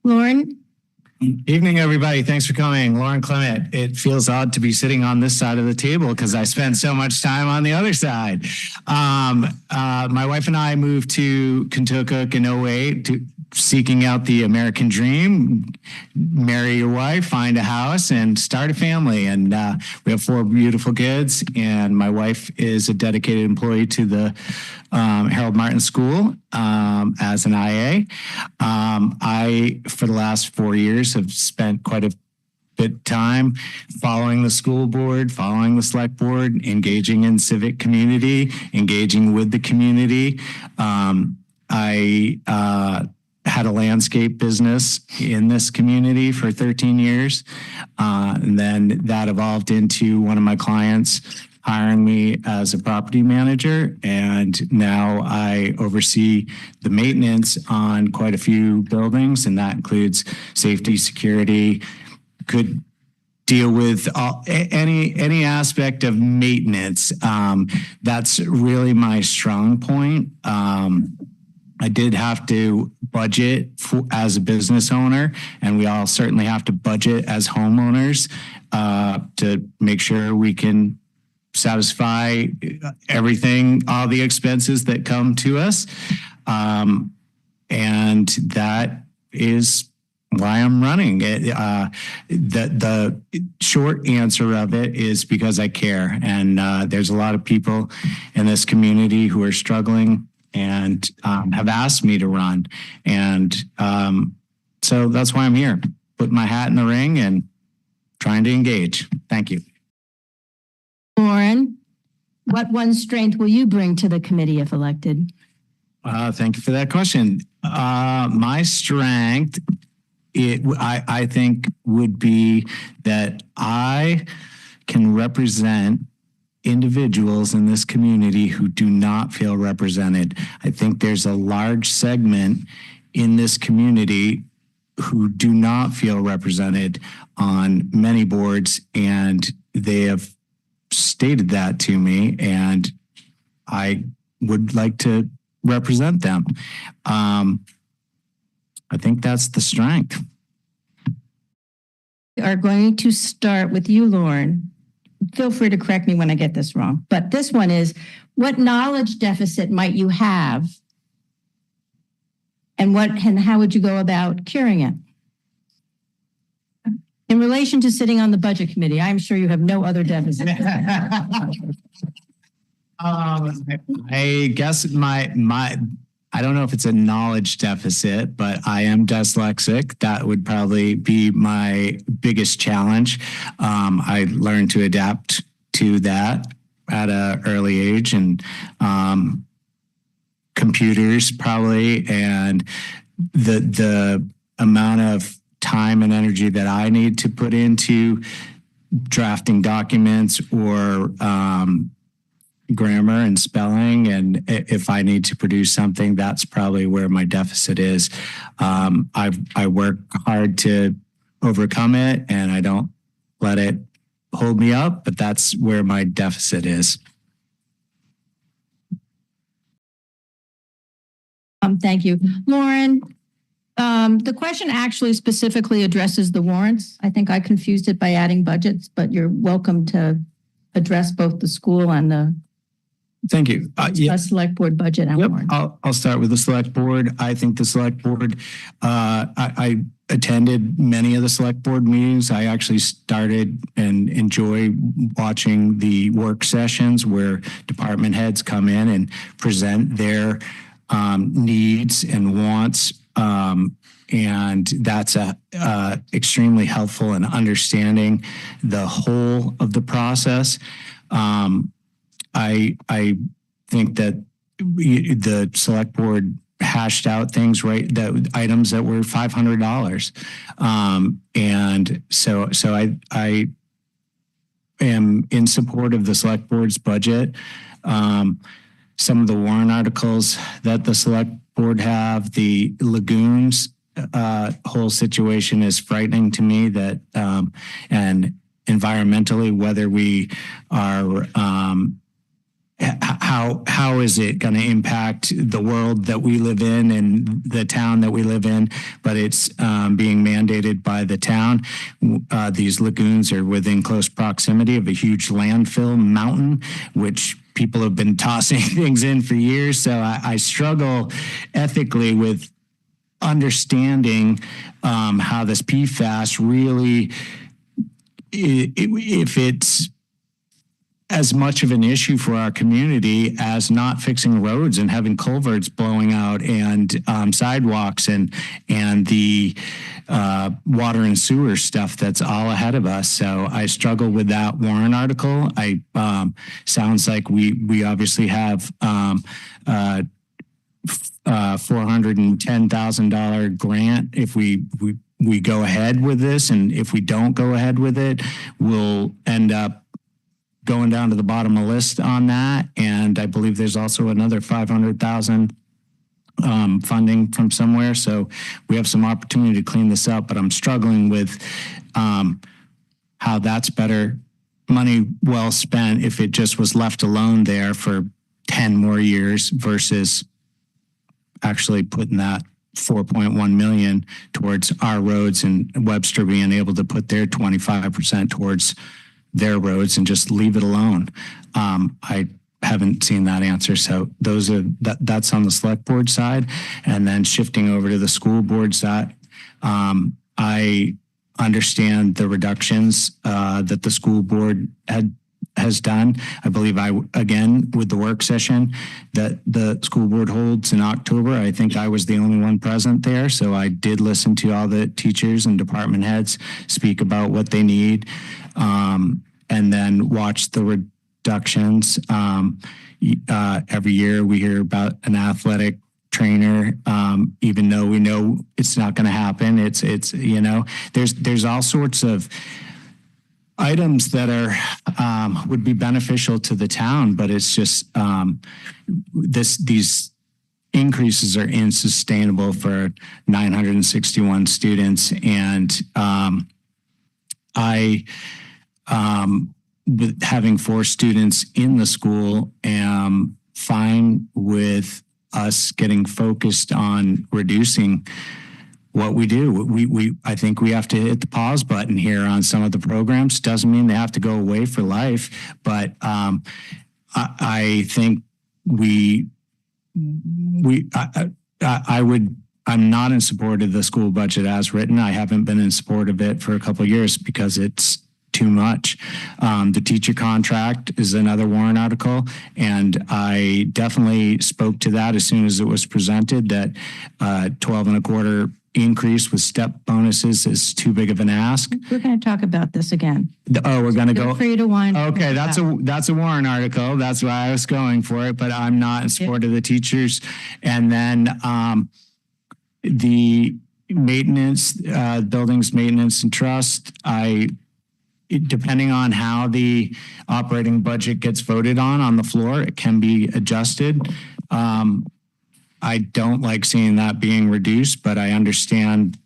Loren? Evening, everybody. Thanks for coming. Loren Clement. It feels odd to be sitting on this side of the table because I spend so much time on the other side. My wife and I moved to Kentucky in '08 seeking out the American dream, marry your wife, find a house, and start a family. And we have 4 beautiful kids, and my wife is a dedicated employee to the Harold Martin School as an IA. I, for the last 4 years, have spent quite a bit of time following the school board, following the select board, engaging in civic community, engaging with the community. I had a landscape business in this community for 13 years. And then that evolved into one of my clients hiring me as a property manager. And now I oversee the maintenance on quite a few buildings, and that includes safety, security, could deal with any aspect of maintenance. That's really my strong point. I did have to budget as a business owner, and we all certainly have to budget as homeowners to make sure we can satisfy everything, all the expenses that come to us. And that is why I'm running it. The short answer of it is because I care. And there's a lot of people in this community who are struggling and have asked me to run. And so that's why I'm here, putting my hat in the ring and trying to engage. Thank you. Loren, what one strength will you bring to the committee if elected? Thank you for that question. My strength, I think, would be that I can represent individuals in this community who do not feel represented. I think there's a large segment in this community who do not feel represented on many boards, and they have stated that to me, and I would like to represent them. I think that's the strength. We are going to start with you, Loren. Feel free to correct me when I get this wrong. But this one is, what knowledge deficit might you have? And how would you go about curing it? In relation to sitting on the budget committee, I'm sure you have no other deficit. I guess I don't know if it's a knowledge deficit, but I am dyslexic. That would probably be my biggest challenge. I learned to adapt to that at an early age, and computers probably, and the amount of time and energy that I need to put into drafting documents or grammar and spelling, and if I need to produce something, that's probably where my deficit is. I work hard to overcome it, and I don't let it hold me up, but that's where my deficit is. Thank you. Loren, the question actually specifically addresses the warrants. I think I confused it by adding budgets, but you're welcome to address both the school and the Thank you. Select board budget. Yep. I'll start with the select board. I think the select board, I attended many of the select board meetings. I actually started and enjoy watching the work sessions where department heads come in and present their needs and wants. And that's extremely helpful in understanding the whole of the process. I think that the select board hashed out things, right, that items that were $500. And so I am in support of the select board's budget. Some of the warrant articles that the select board have, the lagoons whole situation is frightening to me, that and environmentally, whether we are how is it going to impact the world that we live in and the town that we live in? But it's being mandated by the town. These lagoons are within close proximity of a huge landfill mountain, which people have been tossing things in for years. So I struggle ethically with understanding how this PFAS really, if it's as much of an issue for our community as not fixing roads and having culverts blowing out and sidewalks and the water and sewer stuff that's all ahead of us. So I struggle with that warrant article. Sounds like we obviously have $410,000 grant if we go ahead with this, and if we don't go ahead with it, we'll end up going down to the bottom of the list on that. And I believe there's also another 500,000 funding from somewhere. So we have some opportunity to clean this up, but I'm struggling with how that's better money well spent if it just was left alone there for 10 more years versus actually putting that 4.1 million towards our roads and Webster being able to put their 25% towards their roads and just leave it alone. I haven't seen that answer. So that's on the select board side. And then shifting over to the school board side, I understand the reductions that the school board has done. I believe again, with the work session that the school board holds in October, I think I was the only one present there. So I did listen to all the teachers and department heads speak about what they need. And then watch the reductions. Every year we hear about an athletic trainer, even though we know it's not going to happen. It's there's all sorts of items that are would be beneficial to the town, but it's just these increases are insustainable for 961 students, and with having 4 students in the school, am fine with us getting focused on reducing what we do. I think we have to hit the pause button here on some of the programs. Doesn't mean they have to go away for life, but I think I'm not in support of the school budget as written. I haven't been in support of it for a couple of years because it's too much. The teacher contract is another warrant article, and I definitely spoke to that as soon as it was presented, that 12 and a quarter increase with step bonuses is too big of an ask. We're going to talk about this again. We're going to go. Feel free to wind. Okay, that's a warrant article. That's why I was going for it, but I'm not in support of the teachers. And then the maintenance, buildings maintenance and trust, depending on how the operating budget gets voted on the floor, it can be adjusted. I don't like seeing that being reduced, but I understand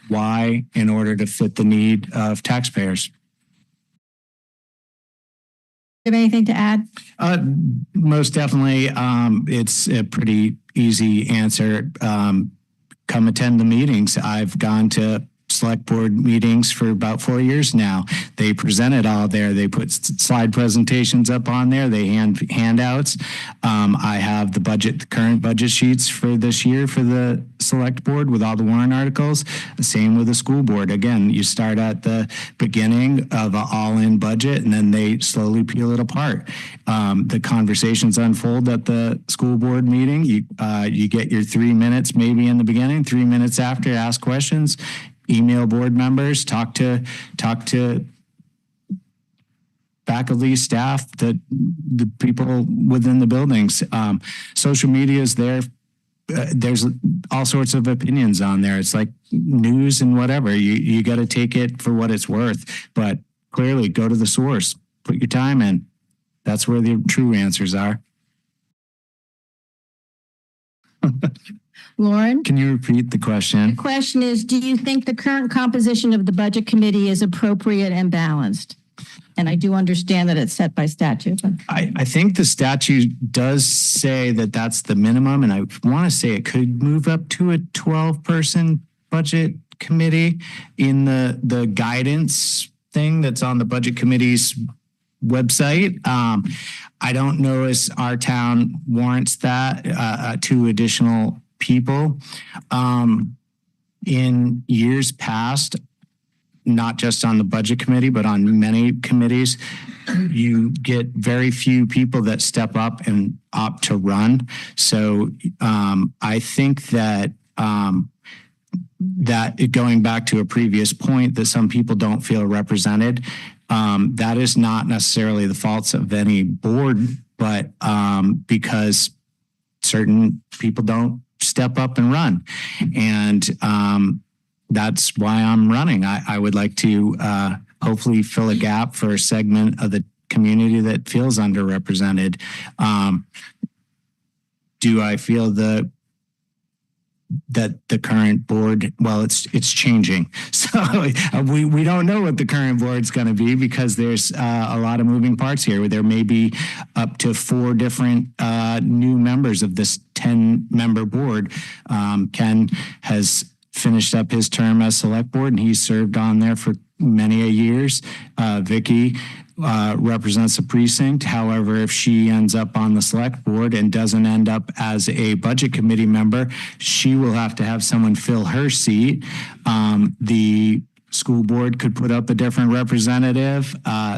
why in order to fit the need of taxpayers. Do you have anything to add? Most definitely. It's a pretty easy answer. Come attend the meetings. I've gone to select board meetings for about 4 years now. They present it all there. They put slide presentations up on there. They hand handouts. I have the current budget sheets for this year for the select board with all the warrant articles. Same with the school board. Again, you start at the beginning of an all-in budget, and then they slowly peel it apart. The conversations unfold at the school board meeting. You get your 3 minutes maybe in the beginning, 3 minutes after, ask questions. Email board members, talk to faculty, staff, the people within the buildings. Social media is there. There's all sorts of opinions on there. It's like news and whatever. You got to take it for what it's worth. But clearly, go to the source. Put your time in. That's where the true answers are. Loren? Can you repeat the question? The question is, do you think the current composition of the budget committee is appropriate and balanced? And I do understand that it's set by statute. But I think the statute does say that that's the minimum, and I want to say it could move up to a 12-person budget committee in the guidance thing that's on the budget committee's website. I don't know if our town warrants that 2 additional people. In years past, not just on the budget committee, but on many committees, you get very few people that step up and opt to run. So I think that going back to a previous point, that some people don't feel represented, that is not necessarily the faults of any board, but because certain people don't step up and run. And that's why I'm running. I would like to hopefully fill a gap for a segment of the community that feels underrepresented. Do I feel that the current board, well, it's changing. So we don't know what the current board's going to be, because there's a lot of moving parts here. There may be up to 4 different new members of this 10-member board. Ken has finished up his term as select board, and he's served on there for many a years. Vicky represents a precinct. However, if she ends up on the select board and doesn't end up as a budget committee member, she will have to have someone fill her seat. The school board could put up a different representative.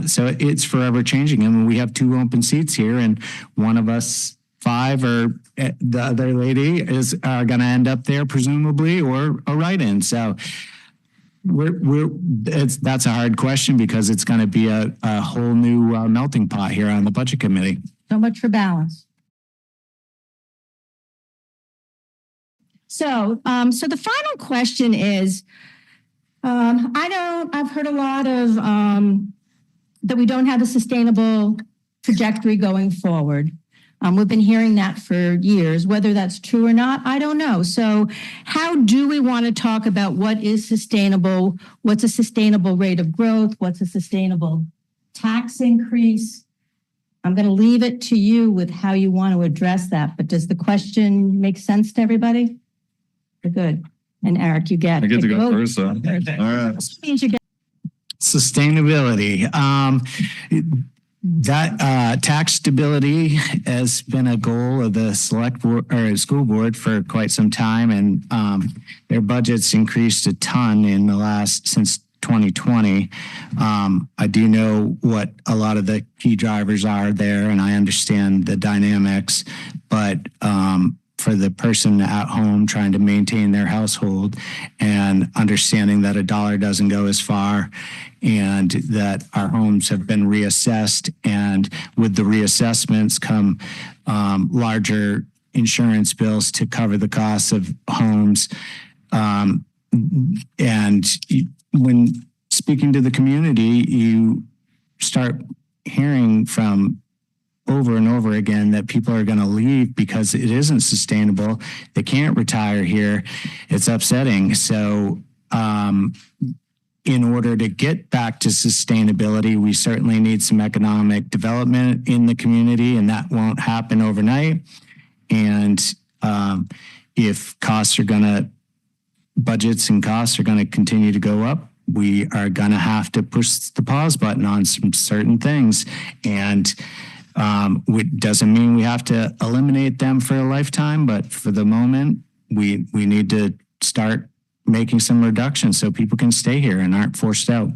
So it's forever changing. And we have 2 open seats here, and one of us 5 or the other lady is going to end up there presumably, or a write-in. So that's a hard question, because it's going to be a whole new melting pot here on the budget committee. so much for balance. So the final question is, I've heard a lot of that we don't have a sustainable trajectory going forward. We've been hearing that for years. Whether that's true or not, I don't know. So how do we want to talk about what is sustainable? What's a sustainable rate of growth? What's a sustainable tax increase? I'm going to leave it to you with how you want to address that. But does the question make sense to everybody? Good. And Eric, you get. I get to go first. All right. Sustainability. That tax stability has been a goal of the select board or school board for quite some time, and their budgets increased a ton in the since 2020. I do know what a lot of the key drivers are there, and I understand the dynamics, but for the person at home trying to maintain their household and understanding that a dollar doesn't go as far, and that our homes have been reassessed, and with the reassessments come larger insurance bills to cover the costs of homes. And when speaking to the community, you start hearing from over and over again that people are going to leave because it isn't sustainable. They can't retire here. It's upsetting. So in order to get back to sustainability, we certainly need some economic development in the community, and that won't happen overnight. And if budgets and costs are going to continue to go up, we are going to have to push the pause button on some certain things. And it doesn't mean we have to eliminate them for a lifetime, but for the moment, we need to start making some reductions so people can stay here and aren't forced out.